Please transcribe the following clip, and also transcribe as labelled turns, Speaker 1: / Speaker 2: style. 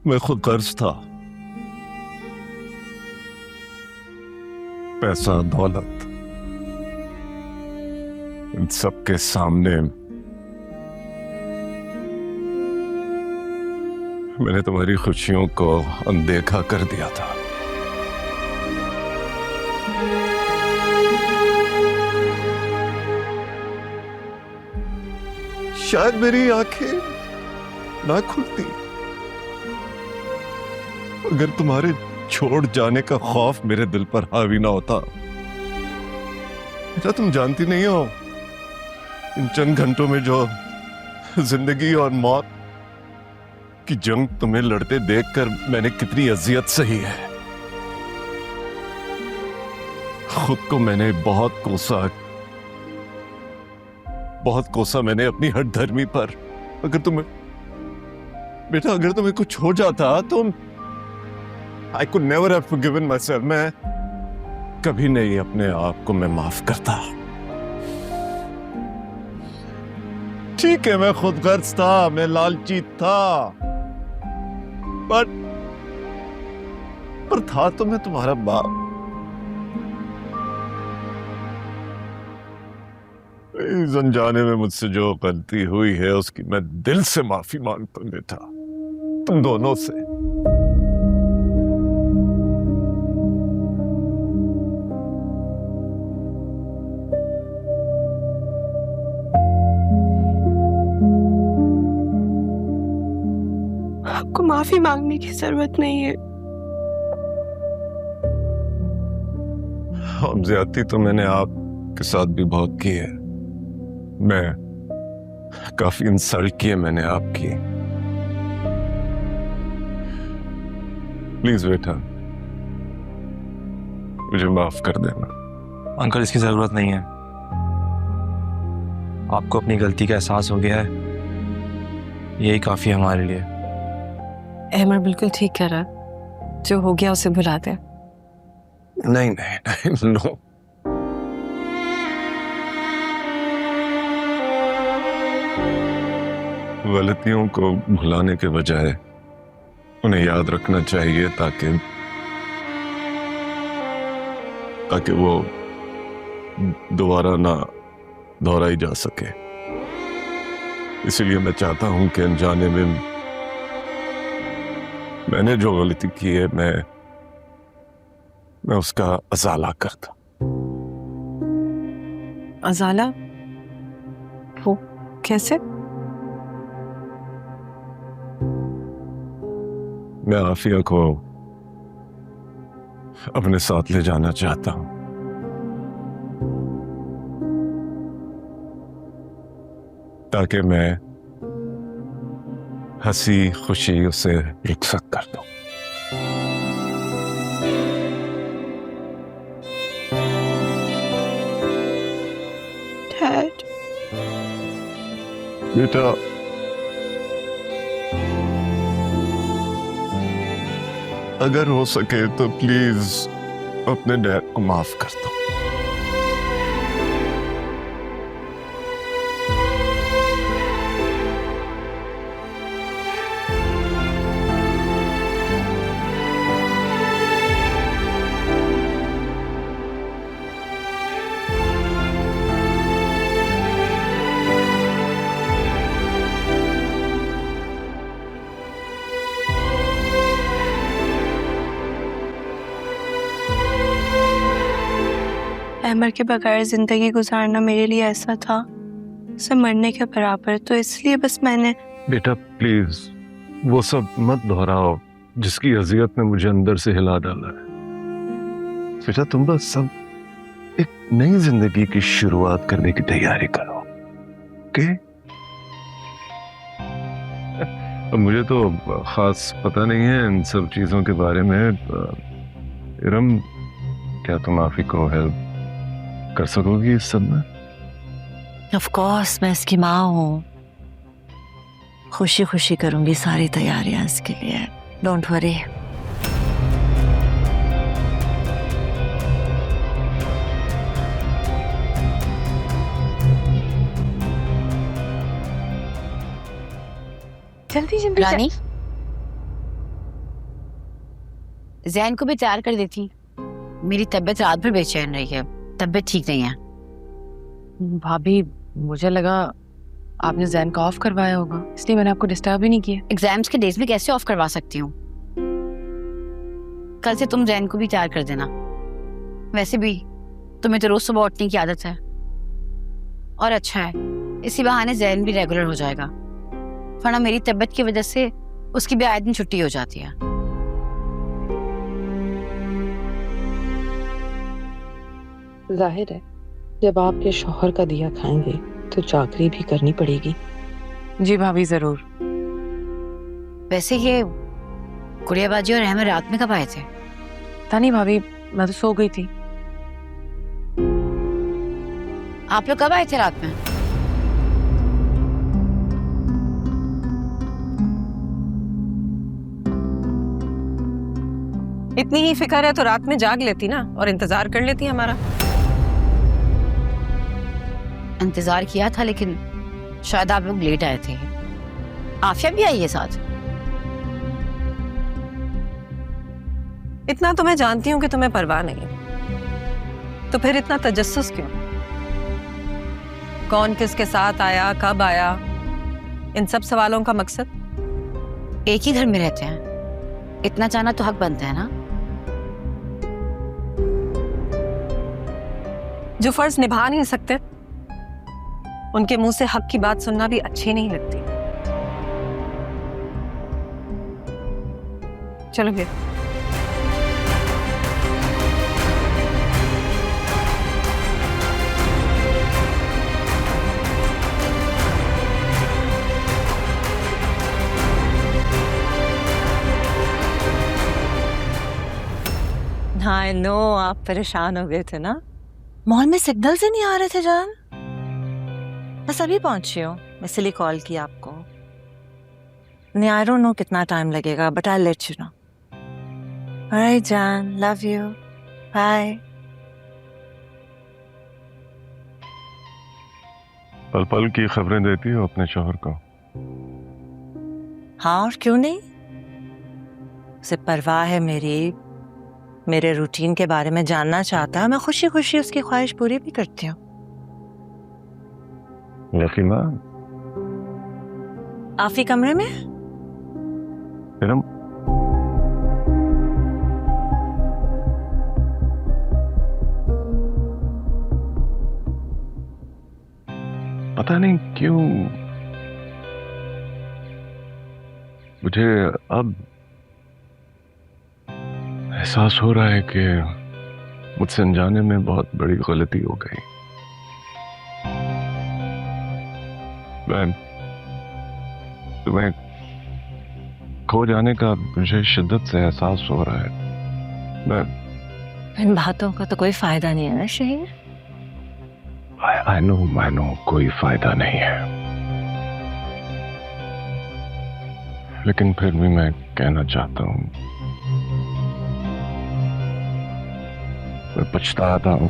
Speaker 1: मैं खुद कर्ज था। पैसा, दौलत, इन सब के सामने मैंने तुम्हारी खुशियों को अनदेखा कर दिया था। शायद मेरी आंखें ना खुलती अगर तुम्हारे छोड़ जाने का खौफ मेरे दिल पर हावी ना होता। बेटा, तुम जानती नहीं हो इन चंद घंटों में जो जिंदगी और मौत की जंग तुम्हें लड़ते देखकर मैंने कितनी अजियत सही है। खुद को मैंने बहुत कोसा मैंने अपनी हठधर्मी पर। अगर तुम्हें कुछ हो जाता तो I could never have forgiven myself. मैं कभी नहीं अपने आप को मैं माफ करता। ठीक है, मैं खुद गर्ज था, मैं लालची था, पर था तो मैं तुम्हारा बाप। इस अनजाने में मुझसे जो गलती हुई है उसकी मैं दिल से माफी मांगता हूं बेटा, तुम दोनों से।
Speaker 2: आपको माफी मांगने की जरूरत नहीं है।
Speaker 1: हम ज्यादती तो मैंने आपके साथ भी बहुत की है। मैं काफी इंसल्ट किए मैंने आपकी। प्लीज बेटा, मुझे माफ कर देना।
Speaker 3: अंकल, इसकी जरूरत नहीं है। आपको अपनी गलती का एहसास हो गया है, यही काफी है हमारे लिए।
Speaker 2: अहमद बिल्कुल ठीक कह रहा है, जो हो गया उसे भुला दे।
Speaker 1: नहीं नहीं नहीं, नो। गलतियों को भुलाने के बजाय उन्हें याद रखना चाहिए ताकि वो दोबारा ना दोहराई जा सके। इसीलिए मैं चाहता हूं कि अनजाने में मैंने जो गलती की है मैं उसका अजाला करता।
Speaker 2: अजाला? वो कैसे?
Speaker 1: मैं आफिया को अपने साथ ले जाना चाहता हूं, ताकि मैं हंसी खुशी उसे रुखसत कर दूं।
Speaker 2: डैड,
Speaker 1: बेटा, अगर हो सके तो प्लीज अपने डैड को माफ कर दो।
Speaker 2: अहमद के बगैर जिंदगी गुजारना मेरे लिए ऐसा था जैसे मरने के बराबर, तो इसलिए बस मैंने।
Speaker 1: बेटा प्लीज वो सब मत दोहराओ जिसकी अजियत ने मुझे अंदर से हिला डाला है। बेटा, तुम बस सब एक नई जिंदगी की शुरुआत करने की तैयारी करो, ओके? अब मुझे तो खास पता नहीं है इन सब चीजों के बारे में। इरम, क्या तुम आफी को हेल्प कर सकोगी इस सब में?
Speaker 4: ऑफ कोर्स, मैं इसकी माँ हूँ। खुशी खुशी करूंगी सारी तैयारियां इसके लिए, डोंट वरी।
Speaker 2: जल्दी जल्दी
Speaker 4: रानी,
Speaker 5: जैन को भी तैयार कर देती। मेरी तबीयत रात भर बेचैन रही है, तबीयत ठीक नहीं है।
Speaker 6: भाभी मुझे लगा आपने जैन का ऑफ करवाया होगा, इसलिए मैंने आपको डिस्टर्ब ही नहीं किया।
Speaker 5: एग्जाम्स के डेज में कैसे ऑफ करवा सकती हूँ? कल से तुम जैन को भी तैयार कर देना। वैसे भी तुम्हें तो रोज सुबह उठने की आदत है, और अच्छा है इसी बहाने जैन भी रेगुलर हो जाएगा, वरना मेरी तबीयत की वजह से उसकी भी आए दिन छुट्टी हो जाती है।
Speaker 7: जाहिर है जब आपके शौहर का दिया खाएंगे तो चाकरी भी करनी पड़ेगी।
Speaker 6: जी भाभी जरूर।
Speaker 5: वैसे ये गुड़ियाबाजी और अहमद रात में कब आए थे?
Speaker 6: पता नहीं भाभी, मैं तो सो गई थी।
Speaker 5: आप लोग कब आए थे रात में?
Speaker 8: इतनी ही फिक्र है तो रात में जाग लेती ना और इंतजार कर लेती हमारा।
Speaker 5: इंतजार किया था, लेकिन शायद आप लोग लेट आए थे। आफिया भी आई है साथ?
Speaker 8: इतना तो मैं जानती हूँ कि तुम्हें परवाह नहीं, तो फिर इतना तजस्सुस क्यों? कौन किसके साथ आया, कब आया, इन सब सवालों का मकसद?
Speaker 5: एक ही घर में रहते हैं, इतना जानना तो हक बनता है ना।
Speaker 8: जो फर्ज निभा नहीं सकते उनके मुंह से हक की बात सुनना भी अच्छी नहीं लगती। चलो फिर।
Speaker 4: आई नो आप परेशान हो गए थे ना, मॉल में सिग्नल से नहीं आ रहे थे जान। बस अभी पहुंची हूँ, इसलिए कॉल किया आपको। नहीं आई डोंट नो कितना टाइम लगेगा, but I let you know. Alright जान, लव यू, बाय।
Speaker 1: पल पल की खबरें देती हो अपने शौहर को?
Speaker 4: हाँ और क्यों नहीं, उसे परवाह है मेरी, मेरे रूटीन के बारे में जानना चाहता है, मैं खुशी खुशी उसकी ख्वाहिश पूरी भी करती हूँ।
Speaker 1: यकीना
Speaker 4: आप ही कमरे में?
Speaker 1: फिर हम पता नहीं क्यों मुझे अब एहसास हो रहा है कि मुझसे अनजाने में बहुत बड़ी गलती हो गई। मैं तुम्हें खो जाने का मुझे शिद्दत से एहसास हो रहा है। मैं
Speaker 4: इन बातों का तो कोई फायदा नहीं है ना शहीर।
Speaker 1: आई नो कोई फायदा नहीं है, लेकिन फिर भी मैं कहना चाहता हूँ, मैं पछताता हूँ।